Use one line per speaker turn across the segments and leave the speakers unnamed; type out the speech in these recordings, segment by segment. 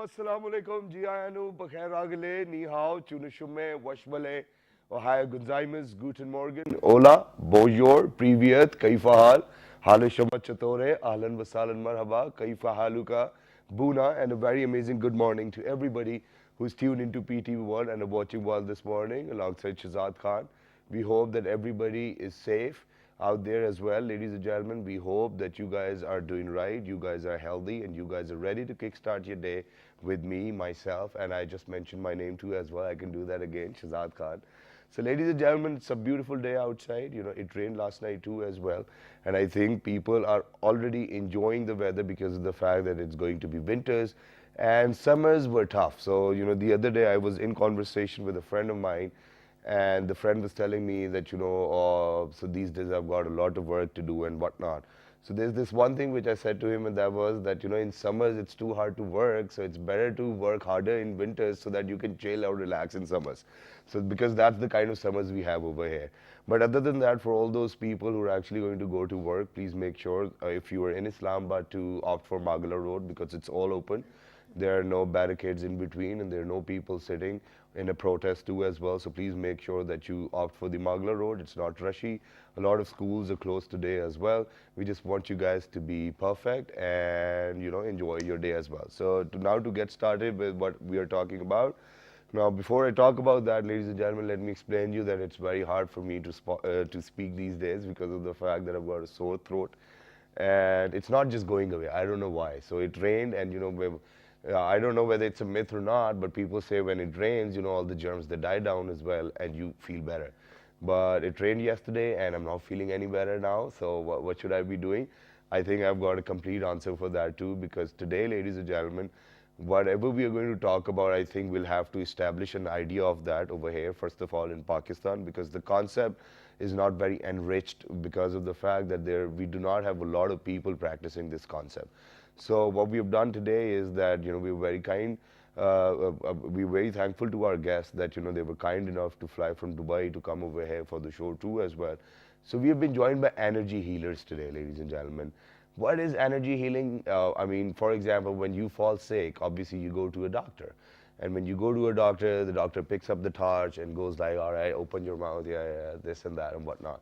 assalamu alaikum, Jiayanu, Bakhairagale, Ni Hao, Chunushume, Washmale, Ohio Gonzaimas, Guten Morgen, Hola, Bonjour, Privyet, Kaifa Hal, Hale Shamat Chatore, Ahlan Wasalan Marhaba, Kaifa Haluka, Buna, and a very amazing good morning to everybody who's tuned into PTV World and are watching World this morning alongside Shazad Khan. We hope that everybody is safe out there as well. Ladies and gentlemen, we hope that you guys are doing right, you guys are healthy, and you guys are ready to kickstart your day with me, myself, and I just mentioned my name too as well. I can do that again, Shazad Khan. So ladies and gentlemen, it's a beautiful day outside. You know, it rained last night too as well. And I think people are already enjoying the weather because of the fact that it's going to be winters and summers were tough. So, you know, the other day I was in conversation with a friend of mine and the friend was telling me that, so these days I've got a lot of work to do and whatnot. So there's this one thing which I said to him, and that was that, in summers it's too hard to work, so it's better to work harder in winters so that you can chill or relax in summers. So because that's the kind of summers we have over here. But other than that, for all those people who are actually going to go to work, please make sure if you are in Islamabad to opt for Magala Road because it's all open. There are no barricades in between and there are no people sitting in a protest too as well. So please make sure that you opt for the Magla Road. It's not rushy. A lot of schools are closed today as well. We just want you guys to be perfect and, enjoy your day as well. So now to get started with what we are talking about. Now, before I talk about that, ladies and gentlemen, let me explain to you that it's very hard for me to speak these days because of the fact that I've got a sore throat. And it's not just going away. I don't know why. So it rained and, I don't know whether it's a myth or not, but people say when it rains, all the germs, they die down as well and you feel better. But it rained yesterday and I'm not feeling any better now. So what should I be doing? I think I've got a complete answer for that too, because today, ladies and gentlemen, whatever we are going to talk about, I think we'll have to establish an idea of that over here, first of all, in Pakistan, because the concept is not very enriched because of the fact that we do not have a lot of people practicing this concept. So what we have done today is that, we're very kind, we're very thankful to our guests that, they were kind enough to fly from Dubai to come over here for the show too as well. So we have been joined by energy healers today, ladies and gentlemen. What is energy healing? I mean, for example, when you fall sick, obviously you go to a doctor. And when you go to a doctor, the doctor picks up the torch and goes like, all right, open your mouth, yeah, this and that and whatnot.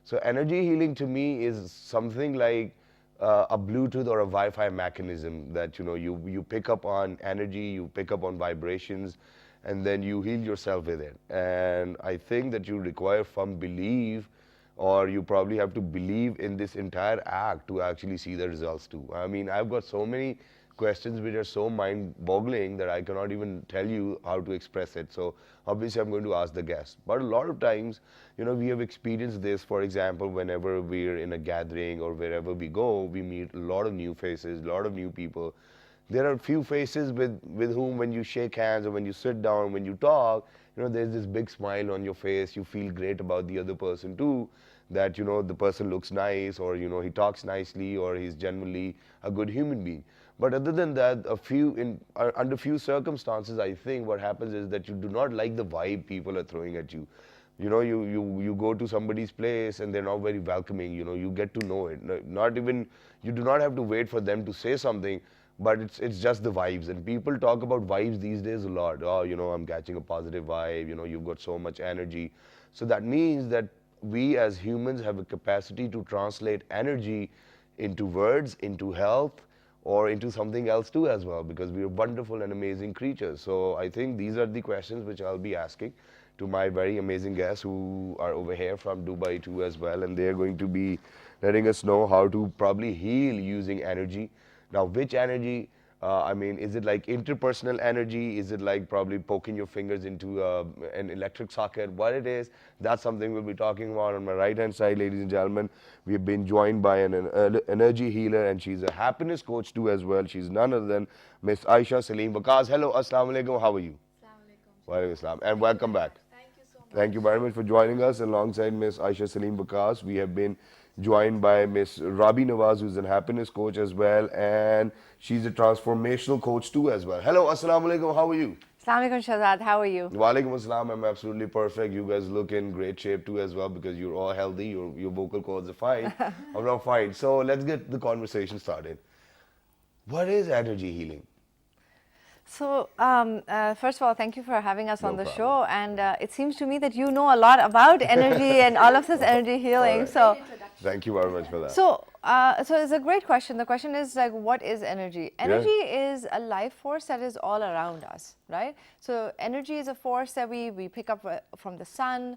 So energy healing to me is something like a Bluetooth or a Wi-Fi mechanism that, you pick up on energy, you pick up on vibrations, and then you heal yourself with it. And I think that you require firm belief, or you probably have to believe in this entire act to actually see the results too. I mean, I've got so many questions which are so mind-boggling that I cannot even tell you how to express it. So obviously I'm going to ask the guests. But a lot of times, we have experienced this. For example, whenever we're in a gathering or wherever we go, we meet a lot of new faces, a lot of new people. There are few faces with whom when you shake hands or when you sit down, when you talk, there's this big smile on your face. You feel great about the other person too, that, the person looks nice or, he talks nicely or he's genuinely a good human being. But other than that, under few circumstances, I think what happens is that you do not like the vibe people are throwing at you. You go to somebody's place and they're not very welcoming. You get to know it. Not even you do not have to wait for them to say something, but it's just the vibes. And people talk about vibes these days a lot. Oh, I'm catching a positive vibe. You've got so much energy. So that means that we as humans have a capacity to translate energy into words, into health, or into something else too as well, because we are wonderful and amazing creatures. So I think these are the questions which I'll be asking to my very amazing guests who are over here from Dubai too as well, and they're going to be letting us know how to probably heal using energy. Now, which energy? I mean, is it like interpersonal energy? Is it like probably poking your fingers into an electric socket? What it is, that's something we'll be talking about. On my right-hand side, ladies and gentlemen, we've been joined by an energy healer, and she's a happiness coach too as well. She's none other than Miss Aisha Salim Waqas. Hello, Assalamu alaikum. How are you?
Assalamualaikum,
Wa alaikum
Shahzad.
assalam. And welcome back.
Thank you so
Thank you
much.
very much for joining us. Alongside Miss Aisha Salim Bakas, we have been joined by Miss Rabi Nawaz, who's a happiness coach as well, and she's a transformational coach too as well. Hello, assalamu alaikum. How are you?
Assalamualaikum, Shahzad. How are you?
Walaikum assalam. I'm absolutely perfect. You guys look in great shape too as well because you're all healthy. Your vocal cords are fine. I'm not fine. So let's get the conversation started. What is energy healing?
First of all, thank you for having us
No
on the
problem.
show. And it seems to me that you know a lot about energy and all of this energy healing.
right.
So,
Thank you very much for that.
so it's a great question. The question is like, what is energy?
Yeah.
Energy is a life force that is all around us, right? So energy is a force that we pick up from the sun,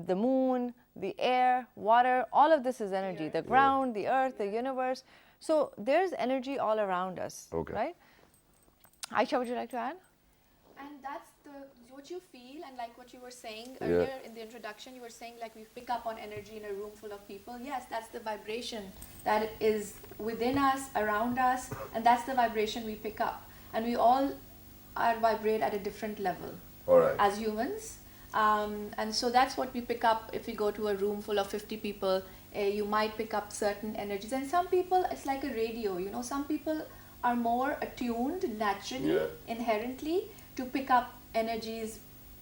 the moon, the air, water. All of this is energy. The ground, the earth, the universe. So there's energy all around us,
Okay.
right? Aisha, would you like to add?
And that's what you feel, and like what you were saying
Yeah.
earlier in the introduction, you were saying like we pick up on energy in a room full of people. Yes, that's the vibration that is within us, around us, and that's the vibration we pick up. And we all are vibrate at a different level
All right.
as humans. And so that's what we pick up if we go to a room full of 50 people. You might pick up certain energies, and some people, it's like a radio, you know, some people are more attuned naturally,
Yeah.
inherently, to pick up energies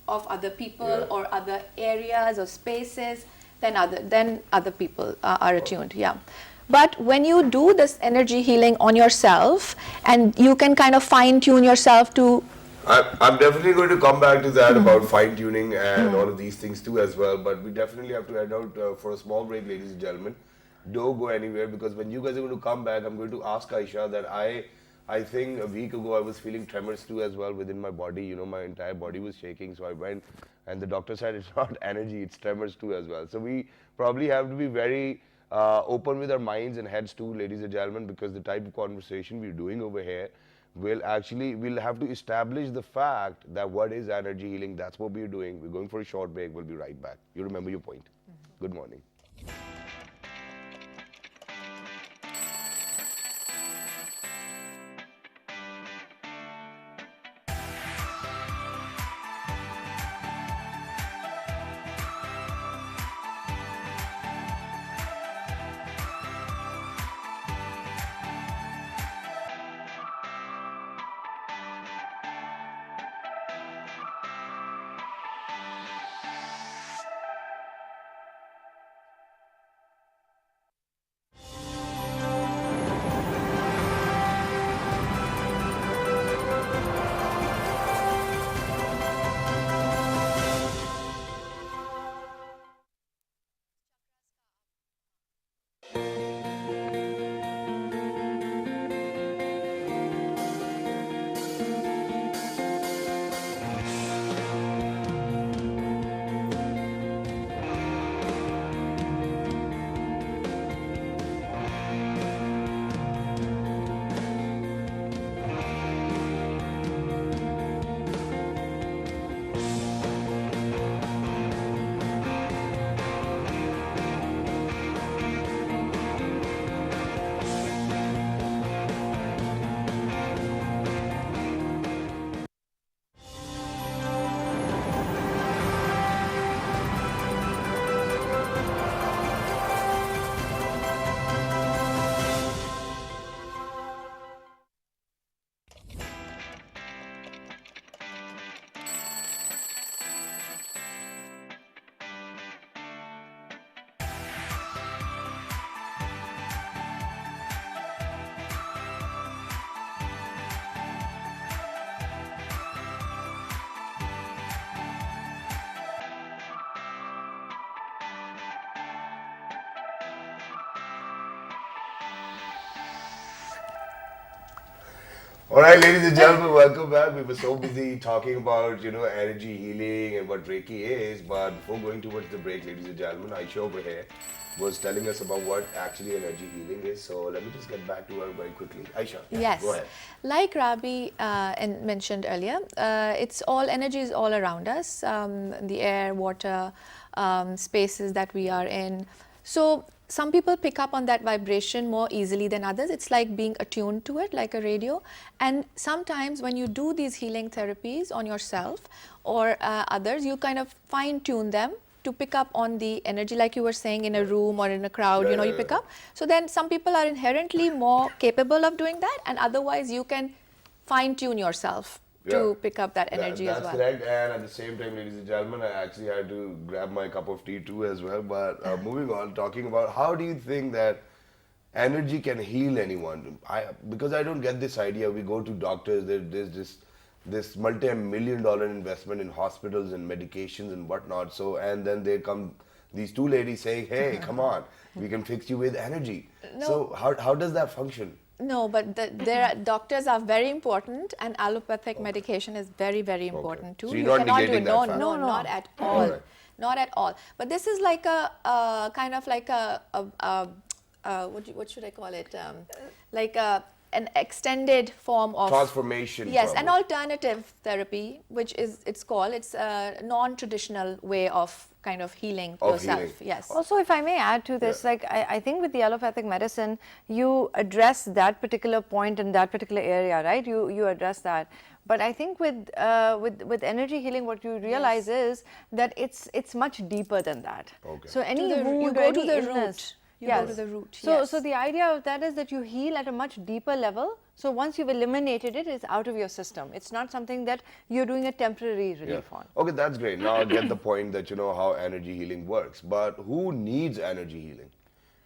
of other people
Yeah.
or other areas or spaces than other people are attuned. Yeah. But when you do this energy healing on yourself, and you can kind of fine tune yourself to
I'm definitely going to come back to that about fine tuning and all of these things too as well. But we definitely have to head out for a small break, ladies and gentlemen. Don't go anywhere, because when you guys are going to come back, I'm going to ask Aisha that I think a week ago I was feeling tremors too as well within my body. You know, my entire body was shaking. So I went and the doctor said it's not energy, it's tremors too as well. So we probably have to be very open with our minds and heads too, ladies and gentlemen, because the type of conversation we're doing over here we'll have to establish the fact that what is energy healing. That's what we're doing. We're going for a short break. We'll be right back. You remember your point. Good morning. All right, ladies and gentlemen, welcome back. We were so busy talking about, energy healing and what Reiki is. But before going towards the break, ladies and gentlemen, Aisha over here was telling us about what actually energy healing is. So let me just get back to her very quickly. Aisha,
Yes,
go ahead.
like Rabi mentioned earlier, it's all energy is all around us, the air, water, spaces that we are in. So some people pick up on that vibration more easily than others. It's like being attuned to it, like a radio. And sometimes when you do these healing therapies on yourself or others, you kind of fine tune them to pick up on the energy, like you were saying, in a room or in a crowd, you pick up. So then some people are inherently more capable of doing that, and otherwise you can fine tune yourself to pick up that energy as well.
That's correct. And at the same time, ladies and gentlemen, I actually had to grab my cup of tea too as well. But moving on, talking about how do you think that energy can heal anyone? Because I don't get this idea. We go to doctors, there's this multi-million-dollar investment in hospitals and medications and whatnot. So, and then they come, these two ladies saying, hey, come on, we can fix you with energy.
No.
So how does that function?
No, but doctors are very important, and allopathic medication is very, very important too.
So you're not
cannot do
negating
it.
that
No,
fact?
no,
No.
not at all.
Alright.
Not at all. But this is like a kind of like what should I call it? Like an extended form of
Transformation.
Yes, an
probably.
alternative therapy, which is it's a non-traditional way of kind of healing
Of
yourself.
healing.
Yes.
Also, if I may add to this,
Yeah.
like I think with the allopathic medicine, you address that particular point in that particular area, right? You address that. But I think with energy healing, what you realize is that it's much deeper than that.
Okay.
So any
you
wound
go
or
to
any
the
illness,
root. You go to the root.
So
Yes.
so the idea of that is that you heal at a much deeper level. So once you've eliminated it, it's out of your system. It's not something that you're doing a temporary relief on.
Okay, that's great. Now I get the point that you know how energy healing works. But who needs energy healing?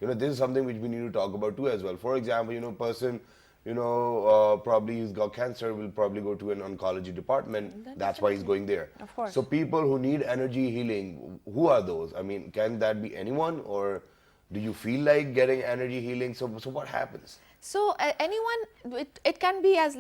You know, this is something which we need to talk about too as well. For example, you know, person, you know, probably he's got cancer, will probably go to an oncology department. That's why he's going there.
Of course.
So people who need energy healing, who are those? I mean, can that be anyone, or do you feel like getting energy healing? So what happens?
So anyone, it can be as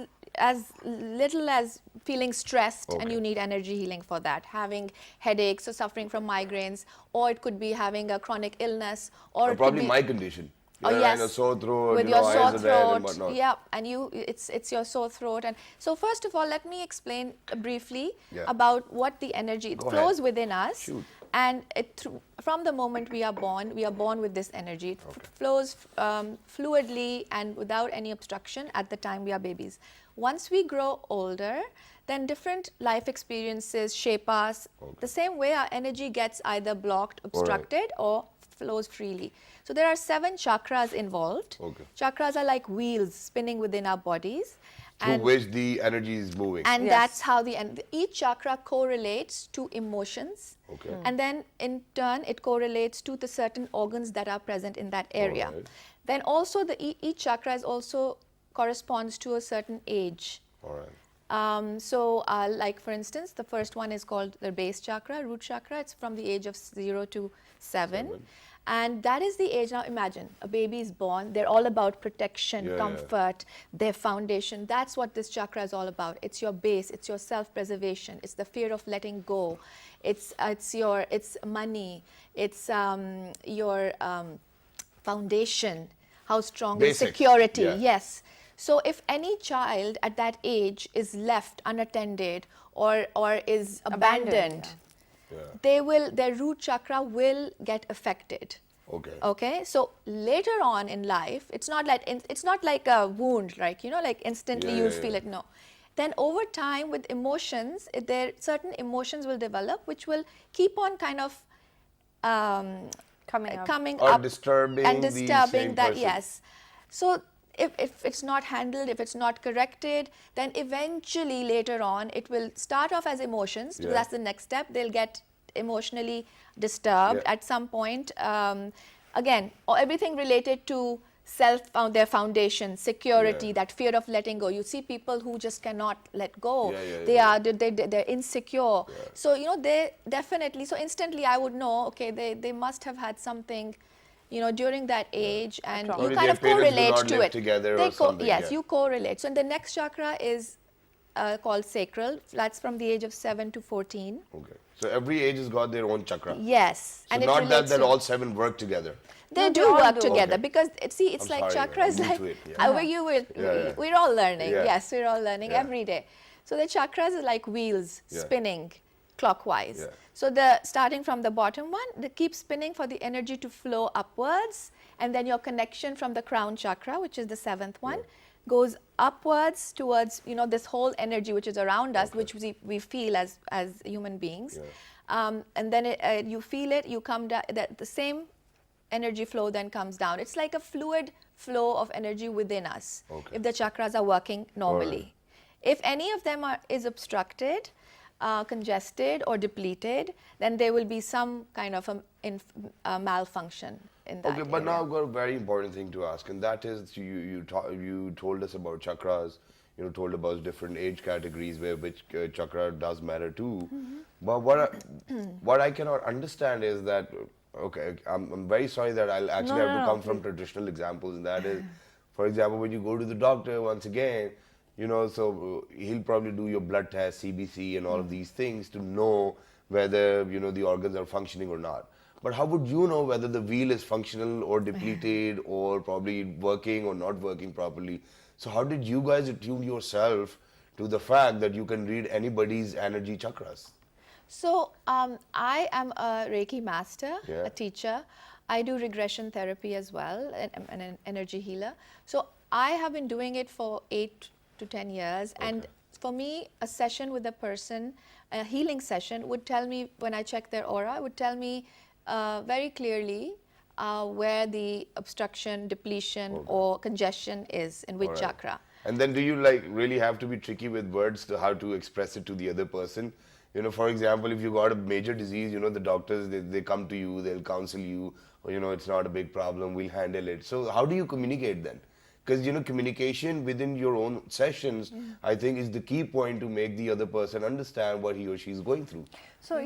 little as feeling stressed and
Okay.
you need energy healing for that, having headaches or suffering from migraines, or it could be having a chronic illness, or it
Probably
could be,
my condition.
Oh,
You know,
yes.
and a sore throat,
with
you
your
know,
sore
eyes are red and
throat,
whatnot.
yeah, and it's your sore throat. And so first of all, let me explain briefly
Yeah.
about what the energy it
Go
flows
ahead.
within us.
Shoot.
And from the moment we are born with this energy. It flows fluidly and without any obstruction at the time we are babies. Once we grow older, then different life experiences shape us. The same way our energy gets either blocked, obstructed, or flows freely. So there are 7 chakras involved.
Okay.
Chakras are like wheels spinning within our bodies.
Through which the energy is moving.
And
Yes.
that's how each chakra correlates to emotions.
Okay.
And then in turn, it correlates to the certain organs that are present in that area.
Alright.
Then also each chakra is also corresponds to a certain age.
All right.
Like for instance, the first one is called the base chakra, root chakra. It's from the age of 0 to 7. And that is the age. Now imagine a baby is born. They're all about protection,
Yeah,
comfort, their foundation. That's what this chakra is all about. It's your base. It's your self-preservation. It's the fear of letting go. It's money. It's your foundation. How strong is
Basics,
security?
yeah.
Yes. So if any child at that age is left unattended or is abandoned, their root chakra will get affected.
Okay.
Okay. So later on in life, it's not like a wound, like like instantly
Yeah,
you'll
yeah,
feel
yeah.
it. No. Then over time with emotions, there certain emotions will develop which will keep on kind of coming
Or
up
disturbing
and
the
disturbing
same
that.
person.
Yes. So if it's not handled, if it's not corrected, then eventually later on it will start off as emotions.
Yeah.
That's the next step. They'll get emotionally disturbed
Yeah.
at some point. Again, everything related to their foundation, security,
Yeah.
that fear of letting go. You see people who just cannot let go.
Yeah.
They're insecure. So they definitely. So instantly, I would know. Okay, they must have had something, during that age, and
Or
you
maybe
kind
their
of
parents do
correlate
not
to
live
it.
together or something,
Yes,
yeah.
you correlate. So the next chakra is called sacral. That's from the age of 7 to 14.
Okay. So every age has got their own chakra.
Yes,
So
and it
not
relates
that
to-
all 7 work together.
They
No, they
do
all
work
do.
together
Okay.
because it's
I'm
like
sorry,
chakras.
I'm new
Like
to it, yeah. Yeah.
we're all learning.
Yeah.
Yes, we're all learning
Yeah.
every day. So the chakras are like wheels
Yeah.
spinning clockwise.
Yeah.
So starting from the bottom one, they keep spinning for the energy to flow upwards, and then your connection from the crown chakra, which is the 7th one, goes upwards towards this whole energy which is around us, which we feel as human beings. And then you feel it, you come down, the same energy flow then comes down. It's like a fluid flow of energy within us
Okay.
if the chakras are working normally.
Alright.
If any of them is obstructed, congested or depleted, then there will be some kind of a malfunction in that
Okay, but
area.
now I've got a very important thing to ask, and that is you told us about chakras, told about different age categories where which chakra does matter too.
Mm-hmm.
But what I cannot understand is that, okay, I'm very sorry that I'll actually
No,
have
no,
to
no,
come from
please.
traditional examples, and that is, for example, when you go to the doctor once again, so he'll probably do your blood test, CBC, and all of these things to know whether, the organs are functioning or not. But how would you know whether the wheel is functional or depleted or probably working or not working properly? So how did you guys attune yourself to the fact that you can read anybody's energy chakras?
So I am a Reiki master,
Yeah.
a teacher. I do regression therapy as well, and I'm an energy healer. So I have been doing it for 8 to 10 years, and for me, a session with a person, a healing session, would tell me when I check their aura, would tell me very clearly where the obstruction, depletion, or congestion is in which
All right.
chakra.
And then do you like really have to be tricky with words to how to express it to the other person? For example, if you got a major disease, the doctors, they come to you, they'll counsel you, or, it's not a big problem, we'll handle it. So how do you communicate then? Because, communication within your own sessions, I think, is the key point to make the other person understand what he or she is going through.
So,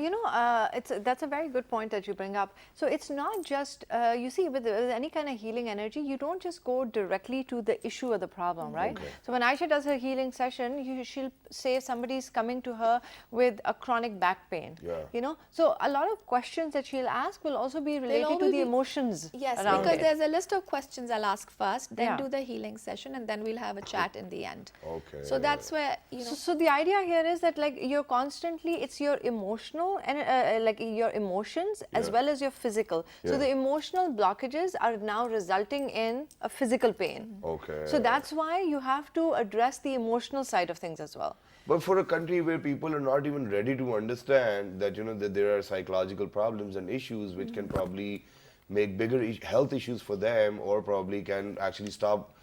that's a very good point that you bring up. So, it's not just, you see, with any kind of healing energy, you don't just go directly to the issue or the problem, right?
Okay.
So, when Aisha does her healing session, she'll say if somebody's coming to her with a chronic back pain,
Yeah.
So a lot of questions that she'll ask will also be related to the emotions
Yes,
around
because
it.
there's a list of questions I'll ask first, then
Yeah.
do the healing session, and then we'll have a chat in the end.
Okay.
So that's where,
So the idea here is that like you're constantly, it's your emotional and like your emotions as well as your physical. So
Yeah.
the emotional blockages are now resulting in a physical pain.
Okay.
So that's why you have to address the emotional side of things as well.
But for a country where people are not even ready to understand that, that there are psychological problems and issues which can probably make bigger health issues for them, or probably can actually stop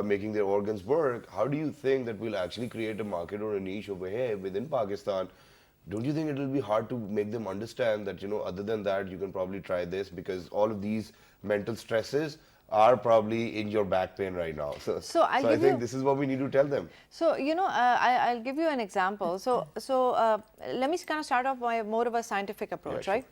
making their organs work, how do you think that we'll actually create a market or a niche over here within Pakistan? Don't you think it will be hard to make them understand that, other than that, you can probably try this, because all of these mental stresses are probably in your back pain right now. So I think this is what we need to tell them.
So, I'll give you an example. So let me kind of start off by more of a scientific approach,
sure.
right?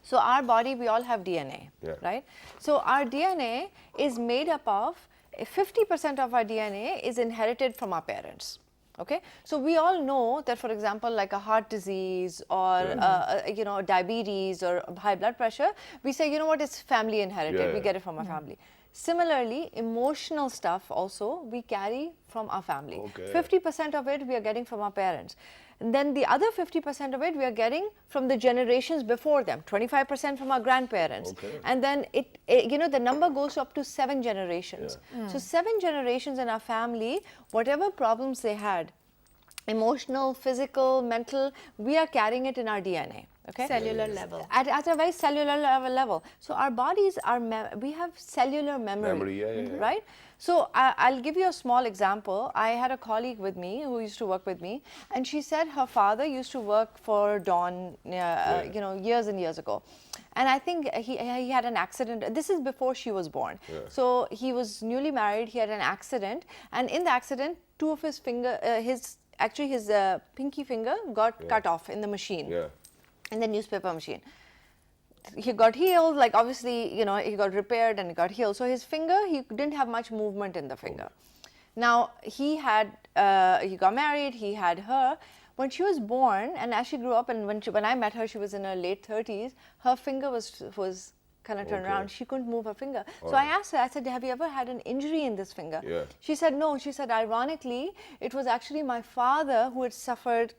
So our body, we all have DNA, right? So our DNA is made up of 50% of our DNA is inherited from our parents. Okay, so we all know that, for example, like a heart disease or diabetes or high blood pressure, we say, it's family inherited. We get it from our family. Similarly, emotional stuff also we carry from our family.
Okay.
50% of it we are getting from our parents. And then the other 50% of it we are getting from the generations before them, 25% from our grandparents.
Okay.
And then the number goes up to 7 generations. So 7 generations in our family, whatever problems they had, emotional, physical, mental, we are carrying it in our DNA. Okay?
cellular level.
At a very cellular level. So our bodies are, we have cellular memory.
Yeah.
Right? So I'll give you a small example. I had a colleague with me who used to work with me, and she said her father used to work for Dawn, years and years ago. And I think he had an accident. This is before she was born. So he was newly married. He had an accident, and in the accident, 2 of his his pinky finger got cut off in the machine.
Yeah.
In the newspaper machine. He got healed, like obviously, he got repaired and he got healed. So his finger, he didn't have much movement in the finger. Now, he got married, he had her. When she was born, and as she grew up, and when I met her, she was in her late 30s, her finger was kind of turned around. She couldn't move her finger. So I asked her, I said, have you ever had an injury in this finger?
Yeah.
She said, no. She said, ironically, it was actually my father who had suffered.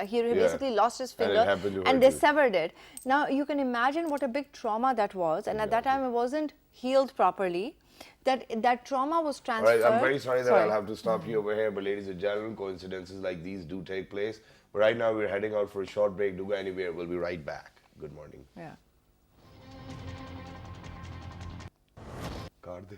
He basically lost his finger and they severed it. Now you can imagine what a big trauma that was, and at that time it wasn't healed properly. That trauma was transferred.
All right, I'm very sorry that I'll have to stop you over here, but ladies and gentlemen, coincidences like these do take place. But right now we're heading out for a short break. Do go anywhere. We'll be right back. Good morning.
Yeah.
Card de.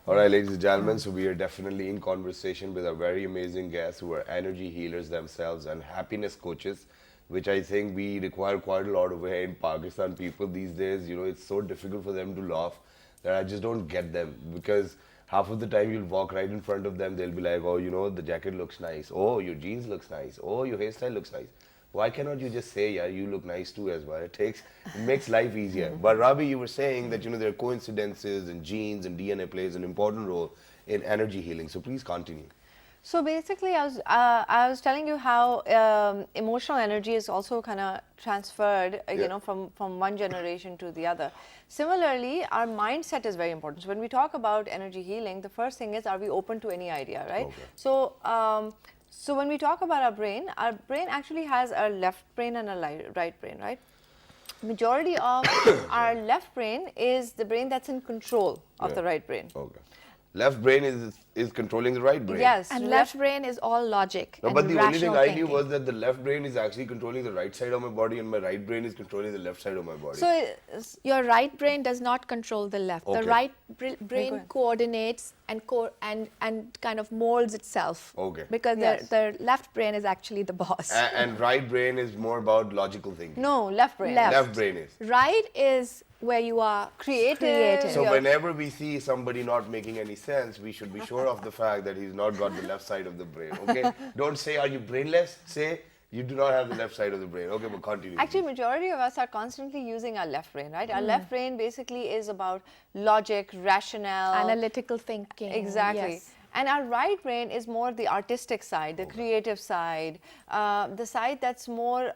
All right, ladies and gentlemen, so we are definitely in conversation with our very amazing guests who are energy healers themselves and happiness coaches, which I think we require quite a lot over here in Pakistan. People these days, it's so difficult for them to laugh that I just don't get them, because half of the time you'll walk right in front of them, they'll be like, oh, the jacket looks nice. Oh, your jeans looks nice. Oh, your hairstyle looks nice. Why cannot you just say, yeah, you look nice too as well? It makes life easier. But Rabi, you were saying that, there are coincidences and genes and DNA plays an important role in energy healing. So please continue.
So basically, I was telling you how emotional energy is also kind of transferred, from one generation to the other. Similarly, our mindset is very important. So when we talk about energy healing, the first thing is, are we open to any idea, right?
Okay.
So when we talk about our brain actually has a left brain and a right brain, right? Majority of our left brain is the brain that's in control of the right brain.
Okay. Left brain is controlling the right brain.
Yes.
And left brain is all logic.
No,
and
but the only thing
rational
I knew
thinking.
was that the left brain is actually controlling the right side of my body and my right brain is controlling the left side of my body.
So
Your right brain does not control the left.
Okay.
The right brain
ahead.
coordinates and kind of molds itself.
Okay.
Because
Yes.
the left brain is actually the boss.
And right brain is more about logical thinking.
no, left brain.
Left brain is.
Right is where you are
Creative.
So
Yeah.
whenever we see somebody not making any sense, we should be sure of the fact that he's not got the left side of the brain, okay? Don't say, are you brainless? Say, you do not have the left side of the brain. Okay, but continue.
Actually, majority of us are constantly using our left brain, right? Our left brain basically is about logic, rationale.
analytical thinking.
Exactly.
Yes.
And our right brain is more the artistic side, the creative side, the side that's more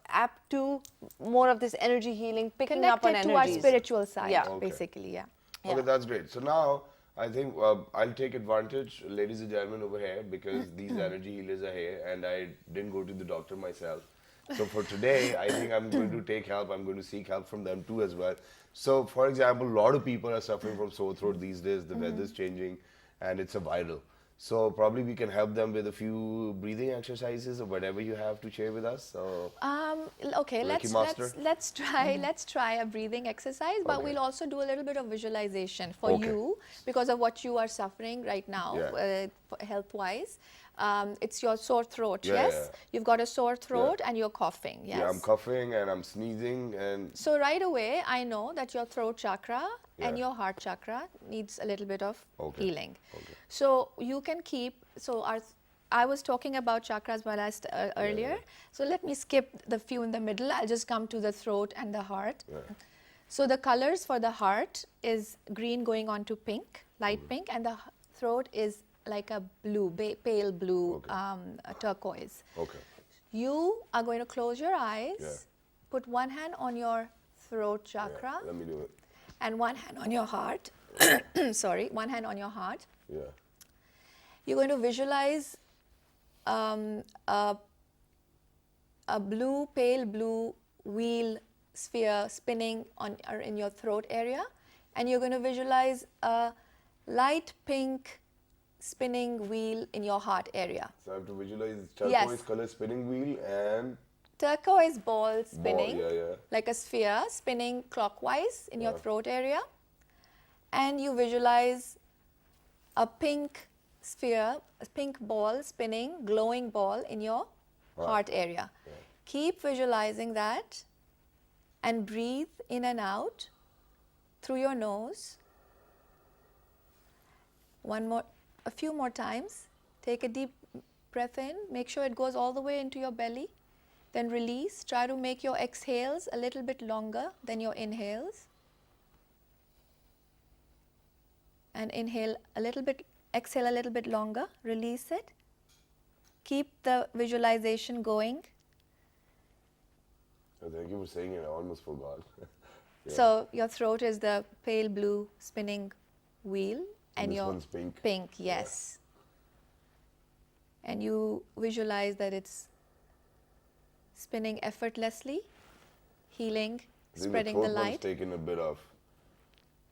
apt to more of this energy healing, picking up on
Connected to our
energies.
spiritual side,
Yeah.
Okay.
basically, yeah.
Okay, that's great. So now, I think I'll take advantage, ladies and gentlemen, over here, because these energy healers are here and I didn't go to the doctor myself. So for today, I think I'm going to take help. I'm going to seek help from them too as well. So for example, a lot of people are suffering from sore throat these days. The weather's changing and it's a viral. So probably we can help them with a few breathing exercises or whatever you have to share with us. So
Okay,
Reiki master?
let's try a breathing exercise, but
Okay.
we'll also do a little bit of visualization for
Okay.
you because of what you are suffering right now,
Yeah.
health-wise. It's your sore throat,
Yeah,
yes?
yeah.
You've got a sore throat and you're coughing, yes?
yeah, I'm coughing and I'm sneezing and
So right away, I know that your throat chakra and
Yeah.
your heart chakra needs a little bit of
Okay.
healing.
Okay.
So you can keep, I was talking about chakras while earlier. So let me skip the few in the middle. I'll just come to the throat and the heart.
Yeah.
So the colors for the heart is green going on to pink, light
Mm-hmm.
pink, and the throat is like a blue, pale blue, a turquoise.
okay.
You are going to close your eyes,
Yeah.
put one hand on your throat chakra
Let me do it.
and one hand on your heart. Sorry, one hand on your heart.
Yeah.
You're going to visualize a blue, pale blue wheel sphere spinning or in your throat area, and you're going to visualize a light pink spinning wheel in your heart area.
So I have to visualize turquoise
Yes.
color spinning wheel and
Turquoise ball spinning
yeah.
like a sphere spinning clockwise in your
Yeah.
throat area, and you visualize a pink sphere, a pink ball spinning, glowing ball in your heart area. Keep visualizing that and breathe in and out through your nose. A few more times. Take a deep breath in. Make sure it goes all the way into your belly. Then release. Try to make your exhales a little bit longer than your inhales. And exhale a little bit longer. Release it. Keep the visualization going.
Oh, thank you for saying it. I almost forgot. Yeah.
So your throat is the pale blue spinning wheel, and
this
your
one's pink.
Pink, yes. And you visualize that it's spinning effortlessly, healing,
I think
spreading
the
the
throat one's
light.
taken a bit of.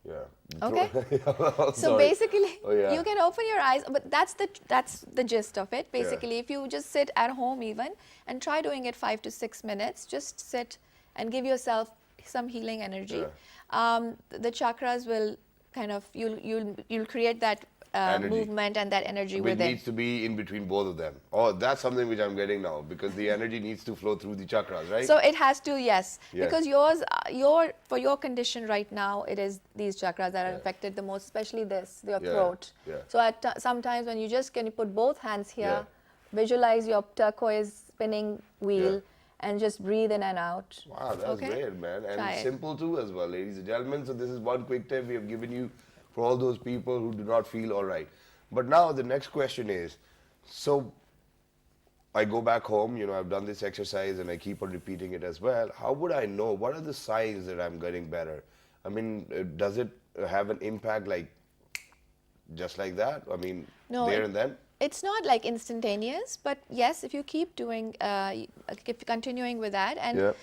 Yeah. The
Okay.
throat-
So
Sorry.
basically,
Oh, yeah.
you can open your eyes, but that's the gist of it. Basically, if you just sit at home even and try doing it 5 to 6 minutes, just sit and give yourself some healing energy. The chakras will kind of you'll create that
Energy.
movement and that energy
Which
within.
needs to be in between both of them. Oh, that's something which I'm getting now, because the energy needs to flow through the chakras, right?
So it has to, yes,
Yes.
because for your condition right now, it is these chakras that are affected the most, especially your
Yeah,
throat.
yeah.
So sometimes when you just can you put both hands here,
Yeah.
visualize your turquoise spinning wheel,
Yeah.
and just breathe in and out.
Wow, that's
Okay?
great, man. And
Try it.
simple too as well, ladies and gentlemen. So this is one quick tip we have given you for all those people who do not feel all right. But now the next question is, so I go back home, I've done this exercise and I keep on repeating it as well. How would I know? What are the signs that I'm getting better? I mean, does it have an impact just like that? I mean,
No,
there and then?
It's not like instantaneous, but yes, if you keep doing, keep continuing with that, and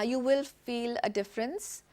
you will feel a difference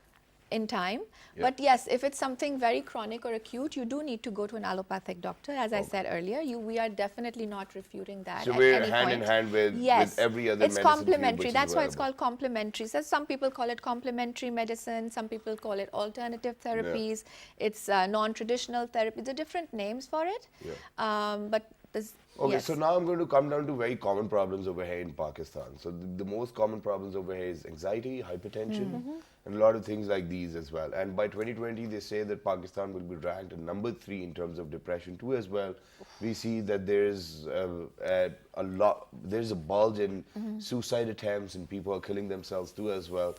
in time.
Yeah.
But yes, if it's something very chronic or acute, you do need to go to an allopathic doctor. As I said earlier, we are definitely not refuting that.
So
at
we're
any
hand
point.
in hand with
Yes,
every other
it's
medicine field
complementary.
which is
That's why it's
available.
called complementary. So some people call it complementary medicine. Some people call it alternative therapies. It's non-traditional therapy. There are different names for it. But there's,
Okay,
yes.
so now I'm going to come down to very common problems over here in Pakistan. So the most common problems over here is anxiety, hypertension, and a lot of things like these as well. And by 2020, they say that Pakistan will be ranked at number 3 in terms of depression too as well. We see that there's there's a bulge in suicide attempts, and people are killing themselves too as well,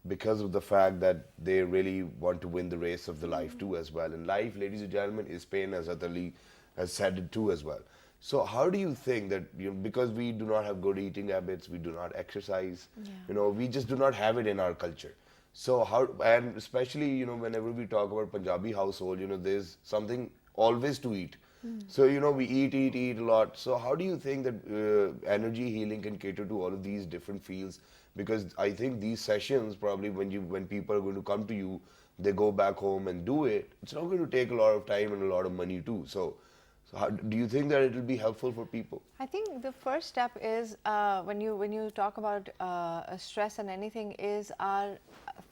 because of the fact that they really want to win the race of the life too as well. And life, ladies and gentlemen, is pain, as Atali has said it too as well. So how do you think that, because we do not have good eating habits, we do not exercise, we just do not have it in our culture. So how, and especially, whenever we talk about Punjabi household, there's something always to eat. So, we eat a lot. So how do you think that energy healing can cater to all of these different fields? Because I think these sessions, probably when people are going to come to you, they go back home and do it, it's not going to take a lot of time and a lot of money too. So how, do you think that it will be helpful for people?
I think the first step is when you talk about stress and anything is our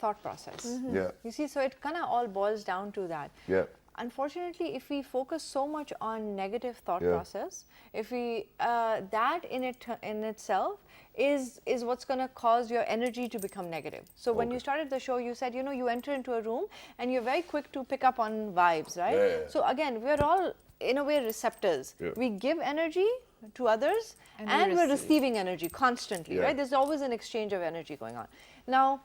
thought process.
Yeah.
You see, so it kind of all boils down to that.
Yeah.
Unfortunately, if we focus so much on negative thought
Yeah.
process, if we that in itself is what's going to cause your energy to become negative. So when you started the show, you said you enter into a room and you're very quick to pick up on vibes, right?
Yeah.
So again, we're all in a way receptors.
Yeah.
We give energy to others
And
and
we
we're
receive.
receiving energy constantly,
Yeah.
right? There's always an exchange of energy going on. Now,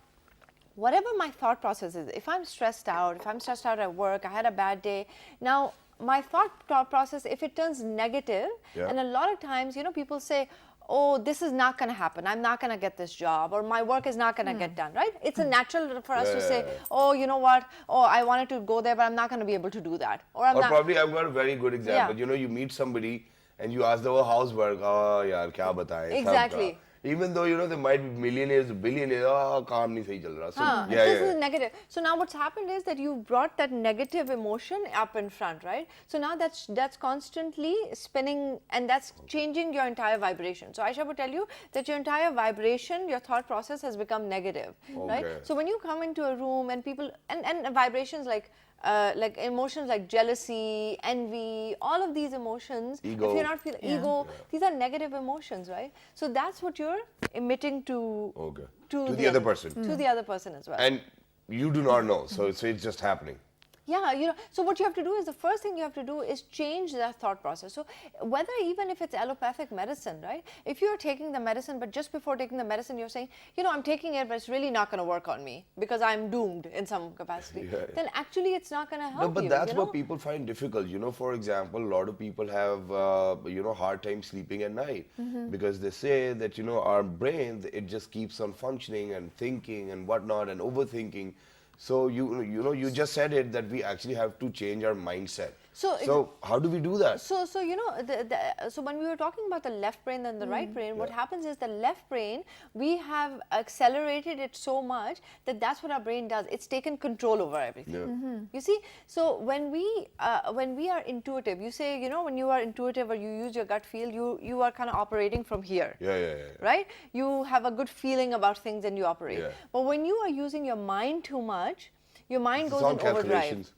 whatever my thought process is, if I'm stressed out at work, I had a bad day, now my thought process, if it turns negative,
Yeah.
and a lot of times, people say, oh, this is not going to happen, I'm not going to get this job, or my work is not going to get done, right? It's a natural for us to say, oh, you know what, oh, I wanted to go there, but I'm not going to be able to do that. Or I'm
Or
not.
probably I've got a very good example.
Yeah.
You meet somebody and you ask them about housework. Oh, yaar, kya bataye?
Exactly.
Even though, they might be millionaires, billionaires, kaam nahi sahi chal raha. So,
This is negative. So now what's happened is that you brought that negative emotion up in front, right? So now that's constantly spinning, and that's changing your entire vibration. So Aisha would tell you that your entire vibration, your thought process has become negative, right?
Okay.
So when you come into a room and people, and vibrations like emotions like jealousy, envy, all of these emotions,
Ego.
if you're not feeling ego, these are negative emotions, right? So that's what you're emitting to
Okay.
to
the other person.
to the other person as well.
And you do not know. So it's just happening.
Yeah, so what you have to do is, the first thing you have to do is change that thought process. So whether even if it's allopathic medicine, right? If you're taking the medicine, but just before taking the medicine, you're saying, I'm taking it, but it's really not going to work on me because I'm doomed in some capacity.
Yeah.
Then actually it's not going to help
No, but
you.
that's what people find difficult. For example, a lot of people have, hard time sleeping at night because they say that, our brain, it just keeps on functioning and thinking and whatnot and overthinking. So, you just said it that we actually have to change our mindset. So how do we do that?
So so when we were talking about the left brain and the right brain, what happens is the left brain, we have accelerated it so much that that's what our brain does. It's taken control over everything.
Yeah.
You see, so when we are intuitive, you say, when you are intuitive or you use your gut feel, you are kind of operating from here.
Yeah.
Right? You have a good feeling about things and you operate.
Yeah.
But when you are using your mind too much, your mind
It's
goes
all
in overdrive.
calculations.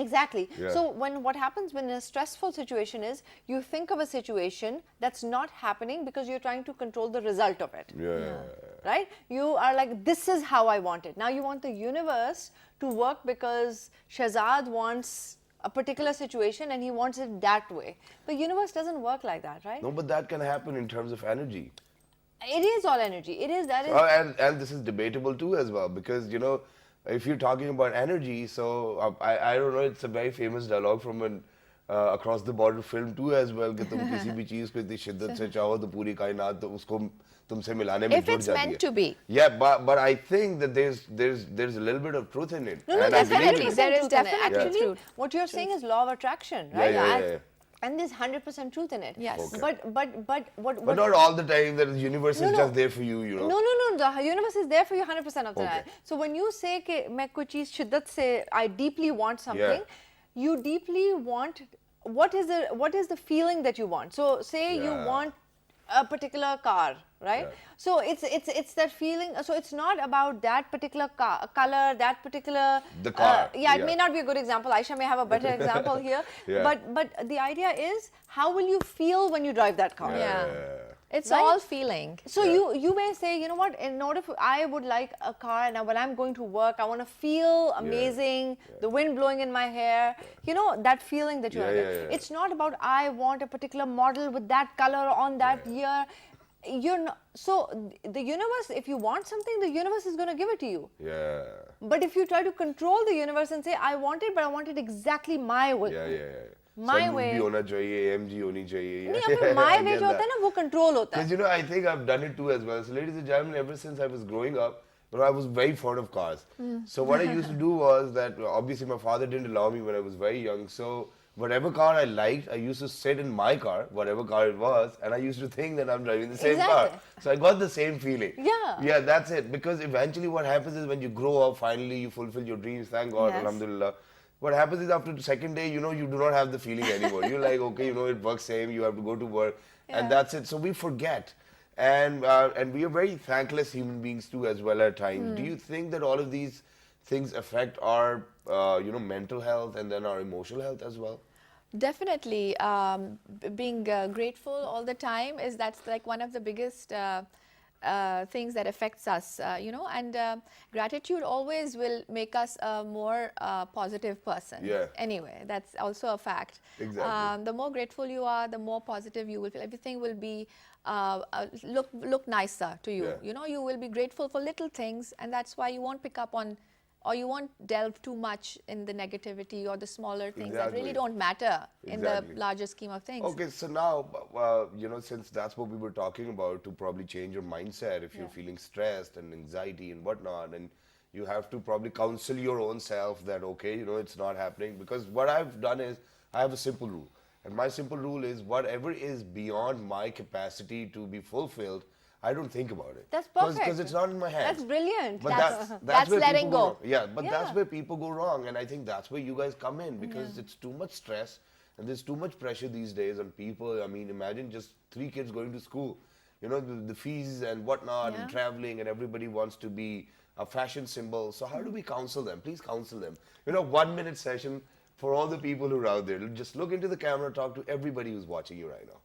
Exactly.
Yeah.
So what happens when a stressful situation is, you think of a situation that's not happening because you're trying to control the result of it.
Yeah.
Right? You are like, this is how I want it. Now you want the universe to work because Shahzad wants a particular situation and he wants it that way. But universe doesn't work like that, right?
No, but that can happen in terms of energy.
It is all energy. It is, that is.
And this is debatable too as well, because if you're talking about energy, so I don't know, it's a very famous dialogue from an across the border film too as well, कि तुम किसी भी चीज को इतनी शिद्दत से चाहो तो पूरी कायनात तो उसको तुमसे मिलाने में
If
जुट
it's
जाती
meant
है.
to be.
Yeah, but I think that there's a little bit of truth in it.
No,
and I believe
definitely
in it.
There is
truth in it.
definitely
Actually,
truth.
what you're saying is law of attraction,
Yeah,
right?
yeah.
And there's 100% truth in it.
Yes. Okay.
But what?
But not all the time that the universe
No,
is
no.
just there for you,
No. The universe is there for you 100% of the
Okay.
time. So when you say कि मैं कोई चीज शिद्दत से I deeply want something, you deeply want, what is the feeling that you want? So say you
Yeah.
want a particular car, right?
Yeah.
So it's that feeling. So it's not about that particular color, that particular.
The car,
It
yeah.
may not be a good example. Aisha may have a better example here.
Yeah.
But the idea is, how will you feel when you drive that car?
Yeah. It's
Right?
all feeling.
So you may say, you know what, in order for, I would like a car, and when I'm going to work, I want to feel amazing, the wind blowing in my hair, you know, that feeling that you
Yeah,
want.
yeah.
It's not about I want a particular model with that color on that year. You're not, so the universe, if you want something, the universe is going to give it to you.
Yeah.
But if you try to control the universe and say, I want it, but I want it exactly my way.
Yeah.
My
Sunroof
way.
भी होना चाहिए, AMG होनी चाहिए.
नहीं, अपने my way जो होता है ना, वो control होता है.
Because I think I've done it too as well. So ladies and gentlemen, ever since I was growing up, I was very fond of cars. So what I used to do was that, obviously my father didn't allow me when I was very young. So whatever car I liked, I used to sit in my car, whatever car it was, and I used to think that I'm driving the same car.
Exactly.
So I got the same feeling.
Yeah.
Yeah, that's it. Because eventually what happens is when you grow up, finally you fulfill your dreams, thank God,
Yes.
alhamdulillah. What happens is after the second day, you do not have the feeling anymore. You're like, okay, it works same, you have to go to work, and that's it. So we forget. And we are very thankless human beings too as well at times. Do you think that all of these things affect our, mental health and then our emotional health as well?
Definitely, being grateful all the time that's like one of the biggest things that affects us, and gratitude always will make us a more positive person.
Yeah.
Anyway, that's also a fact.
Exactly.
The more grateful you are, the more positive you will feel. Everything will be look nicer to you.
Yeah.
You will be grateful for little things, and that's why you won't pick up on, or you won't delve too much in the negativity or the smaller things that really
Exactly.
don't matter in the
Exactly.
larger scheme of things.
Okay, so now, since that's what we were talking about, to probably change your mindset if you're feeling stressed and anxiety and whatnot, and you have to probably counsel your own self that, okay, it's not happening. Because what I've done is, I have a simple rule. And my simple rule is, whatever is beyond my capacity to be fulfilled, I don't think about it.
That's perfect.
Because it's not in my hands.
That's brilliant.
But
That's
where
letting
people
go.
wrong. Yeah, but that's
Yeah.
where people go wrong, and I think that's where you guys come in, because it's too much stress and there's too much pressure these days on people. I mean, imagine just 3 kids going to school, the fees and whatnot, and traveling, and everybody wants to be a fashion symbol. So how do we counsel them? Please counsel them. 1-minute session for all the people who are out there. Just look into the camera, talk to everybody who's watching you right now.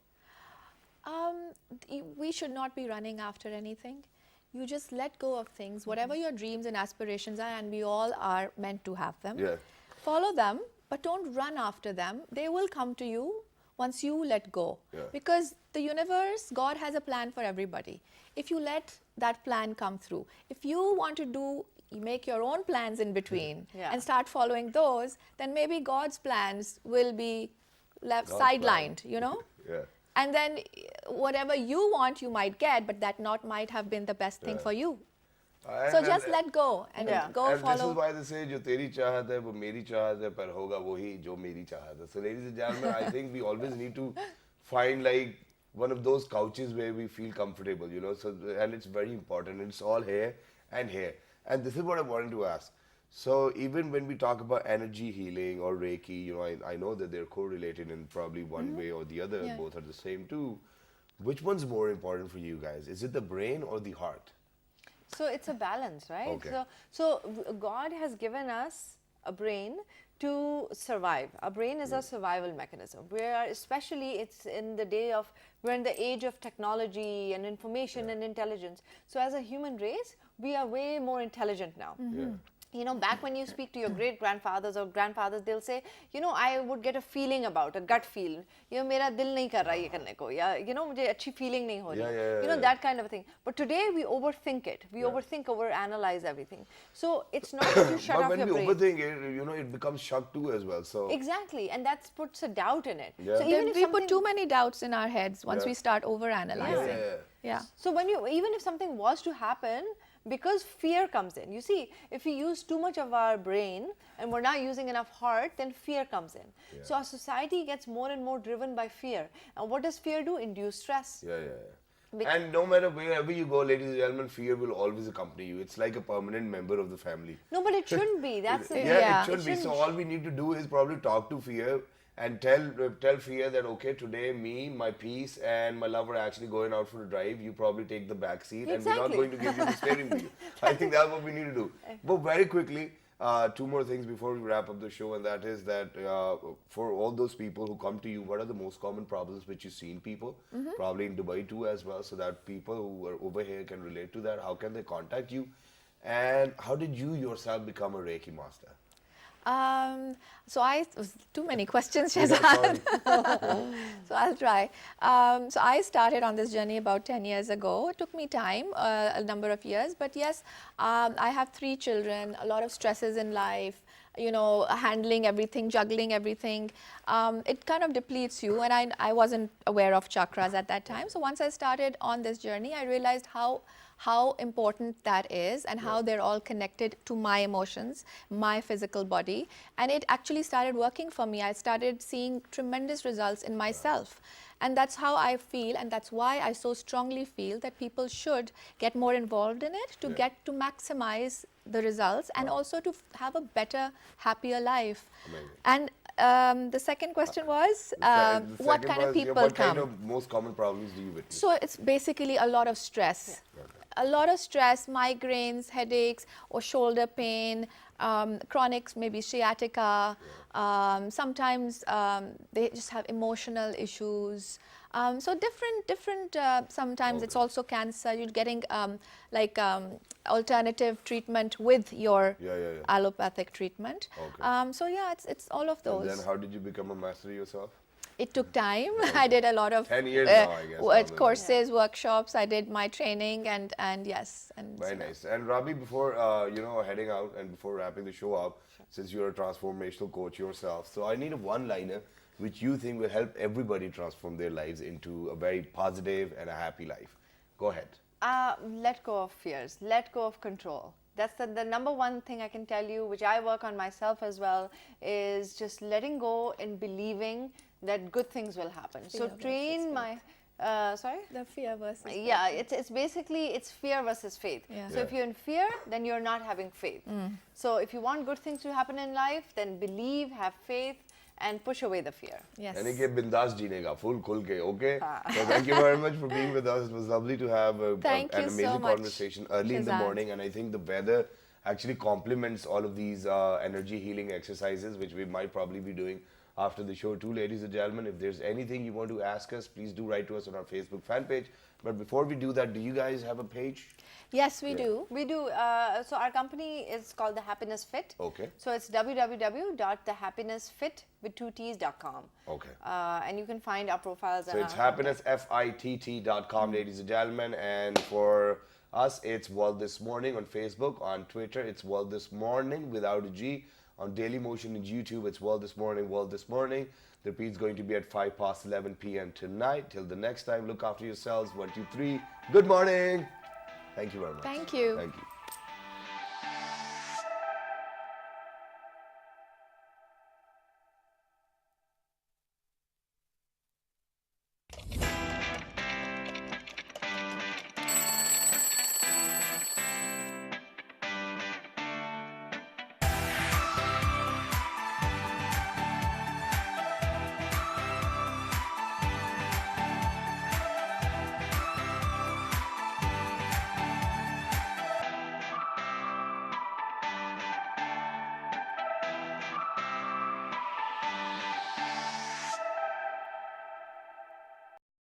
We should not be running after anything. You just let go of things, whatever your dreams and aspirations are, and we all are meant to have them.
Yeah.
Follow them, but don't run after them. They will come to you once you let go.
Yeah.
Because the universe, God has a plan for everybody. If you let that plan come through, if you want to make your own plans in between and start following those, then maybe God's plans will be left sidelined,
Yeah.
And then whatever you want, you might get, but that might have been the best thing for you. So just let go and go
and
follow.
this is why they say, जो तेरी चाहत है वो मेरी चाहत है, पर होगा वही जो मेरी चाहत है. So ladies and gentlemen, I think we always need to find like one of those couches where we feel comfortable, So, and it's very important. It's all here and here. And this is what I wanted to ask. So even when we talk about energy healing or Reiki, I know that they're correlated in probably one way or the other.
Yeah.
Both are the same too. Which one's more important for you guys? Is it the brain or the heart?
So it's a balance, right?
Okay.
So God has given us a brain to survive. Our brain is a survival mechanism. Especially it's in the day of, we're in the age of technology and information and intelligence. So as a human race, we are way more intelligent now. You know, back when you speak to your great grandfathers or grandfathers, they'll say, you know, I would get a feeling about, a gut feel. You know, mera dil nahi kar raha ye karne ko, ya, you know, mujhe achhi feeling nahi ho rahi. You know, that kind of a thing. But today we overthink it. We overthink, overanalyze everything. So it's not that you shut
But
off
when
your
we
brain.
overthink it, you know, it becomes shock too as well. So
Exactly, and that puts a doubt in it.
Yeah.
So even if
We put
something,
too many doubts in our heads once
Yeah.
we start over analyzing. Yeah.
so when you, even if something was to happen, because fear comes in. You see, if we use too much of our brain and we're not using enough heart, then fear comes in. So our society gets more and more driven by fear. And what does fear do? Induce stress.
And no matter wherever you go, ladies and gentlemen, fear will always accompany you. It's like a permanent member of the family.
No, but it shouldn't be. That's the thing.
Yeah,
Yeah.
it should be. So all we need to do is probably talk to fear and tell fear that, okay, today me, my peace, and my love are actually going out for a drive. You probably take the back seat, and we're not
Exactly.
going to give you the steering wheel. I think that's what we need to do. But very quickly, two more things before we wrap up the show, and that is that for all those people who come to you, what are the most common problems which you see in people? Probably in Dubai too as well, so that people who are over here can relate to that. How can they contact you? And how did you yourself become a Reiki master?
Too many questions,
Yeah,
Shahzad.
sorry.
So I'll try. So I started on this journey about 10 years ago. It took me time, a number of years, but yes, I have 3 children, a lot of stresses in life, you know, handling everything, juggling everything. It kind of depletes you, and I wasn't aware of chakras at that time. So once I started on this journey, I realized how important that is and how they're all connected to my emotions, my physical body. And it actually started working for me. I started seeing tremendous results in myself. And that's how I feel, and that's why I so strongly feel that people should get more involved in it to get to maximize the results and also to have a better, happier life.
Amazing.
And the second question was,
The
what
second
kind of
was,
people
what
come?
kind of most common problems do you witness?
So it's basically a lot of stress. A lot of stress, migraines, headaches, or shoulder pain, chronic, maybe sciatica. Sometimes they just have emotional issues. So different. Sometimes it's also cancer. You're getting alternative treatment with your allopathic treatment. So yeah, it's all of those.
And then how did you become a master yourself?
It took time. I did a lot of
10 years now, I guess, probably.
courses, workshops. I did my training, and yes. And
Very nice. And Rabi, before heading out and before wrapping the show up, since you're a transformational coach yourself, so I need a one-liner which you think will help everybody transform their lives into a very positive and a happy life. Go ahead.
Let go of fears. Let go of control. That's the number one thing I can tell you, which I work on myself as well, is just letting go and believing that good things will happen. So train my, sorry?
The fear versus
Yeah, it's basically, it's fear versus faith.
Yeah.
So if you're in fear, then you're not having faith. So if you want good things to happen in life, then believe, have faith, and push away the fear.
Yes.
यानी कि बिंदास जीने का full खुल के, okay? So thank you very much for being with us. It was lovely to have an
Thank you
amazing
so much,
conversation early in the
Shahzad.
morning, and I think the weather actually complements all of these energy healing exercises, which we might probably be doing after the show too. Ladies and gentlemen, if there's anything you want to ask us, please do write to us on our Facebook fan page. But before we do that, do you guys have a page?
Yes, we do.
We do. So our company is called The Happiness Fit.
Okay.
So it's www.thehappinessfit.com.
Okay.
And you can find our profiles.
So it's happinessfitt.com, ladies and gentlemen. And for us, it's World This Morning on Facebook. On Twitter, it's World This Morning without a G. On Daily Motion and YouTube, it's World This Morning, World This Morning. The repeat's going to be at 11 p.m. tonight. Till the next time, look after yourselves. 1, 2, 3. Good morning. Thank you very much.
Thank you.
Thank you.